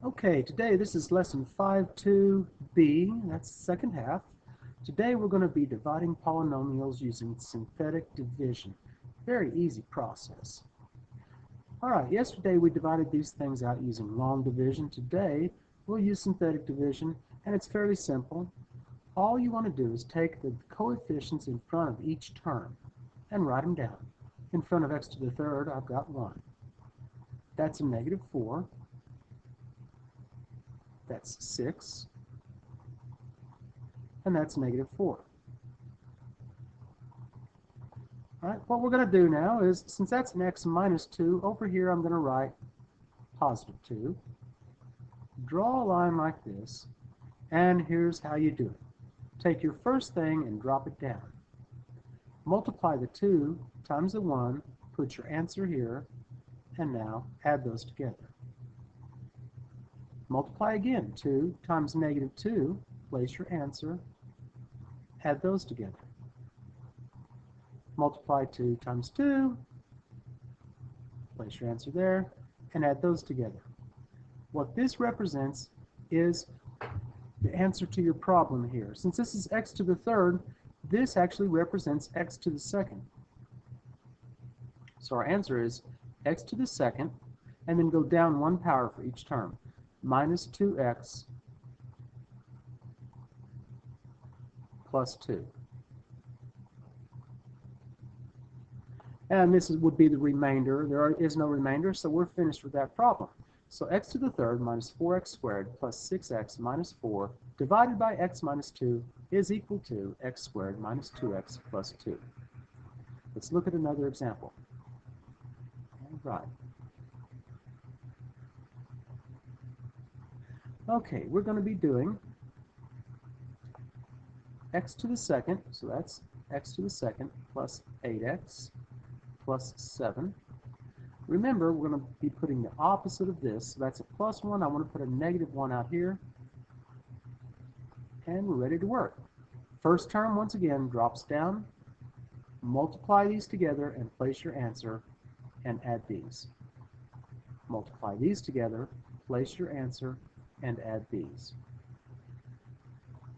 Okay, today this is lesson 5.2b, that's the second half. Today we're going to be dividing polynomials using synthetic division. Very easy process. Alright, yesterday we divided these things out using long division. Today we'll use synthetic division, and it's fairly simple. All you want to do is take the coefficients in front of each term and write them down. In front of x to the third, I've got 1. That's a -4. That's 6, and that's -4. All right, what we're going to do now is, since that's an x minus 2, over here I'm going to write +2. Draw a line like this, and here's how you do it. Take your first thing and drop it down. Multiply the 2 times the 1, put your answer here, and now add those together. Multiply again, 2 times -2, place your answer, add those together. Multiply 2 times 2, place your answer there, and add those together. What this represents is the answer to your problem here. Since this is x to the third, this actually represents x to the second. So our answer is x to the second, and then go down 1 power for each term. Minus 2x plus 2. And this would be the remainder. There is no remainder, so we're finished with that problem. So x to the third minus 4x squared plus 6x minus 4 divided by x minus 2 is equal to x squared minus 2x plus 2. Let's look at another example. All right. Okay, we're going to be doing x to the second, so that's x to the second plus 8x plus 7. Remember, we're going to be putting the opposite of this, so that's a +1. I want to put a -1 out here, and we're ready to work. First term, once again, drops down. Multiply these together and place your answer, and add these. Multiply these together, place your answer, and add these.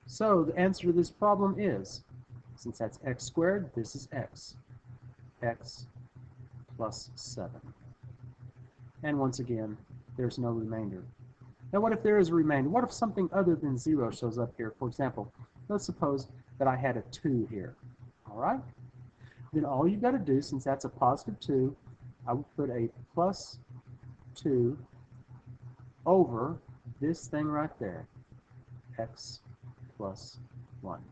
So the answer to this problem is, since that's x squared, this is x plus 7. And once again, there's no remainder. Now what if there is a remainder? What if something other than 0 shows up here? For example, let's suppose that I had a 2 here. All right? Then all you've got to do, since that's a +2, I would put a +2 over this thing right there, x plus 1.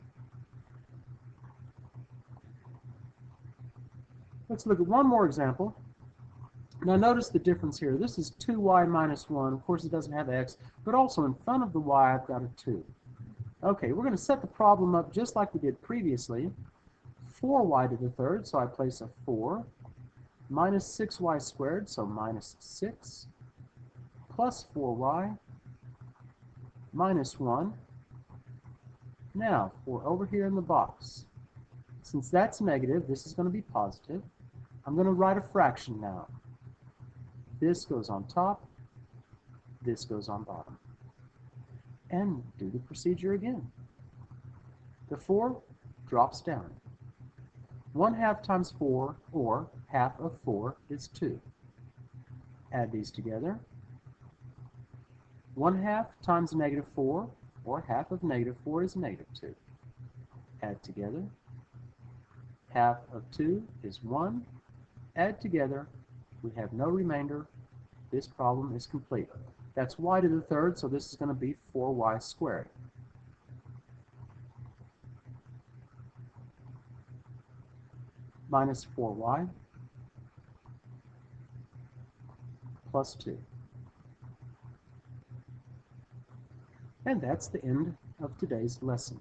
Let's look at one more example. Now notice the difference here. This is 2y minus 1. Of course, it doesn't have x, but also in front of the y, I've got a 2. Okay, we're going to set the problem up just like we did previously. 4y to the third, so I place a 4, minus 6y squared, so minus 6, plus 4y, minus 1. Now, for over here in the box, since that's negative, this is going to be positive. I'm going to write a fraction now. This goes on top, this goes on bottom. And do the procedure again. The 4 drops down. 1/2 times 4, or half of 4, is 2. Add these together. 1/2 times -4, or half of -4, is -2. Add together. Half of 2 is 1. Add together. We have no remainder. This problem is complete. That's y to the third, so this is going to be 4y squared. Minus 4y plus 2. And that's the end of today's lesson.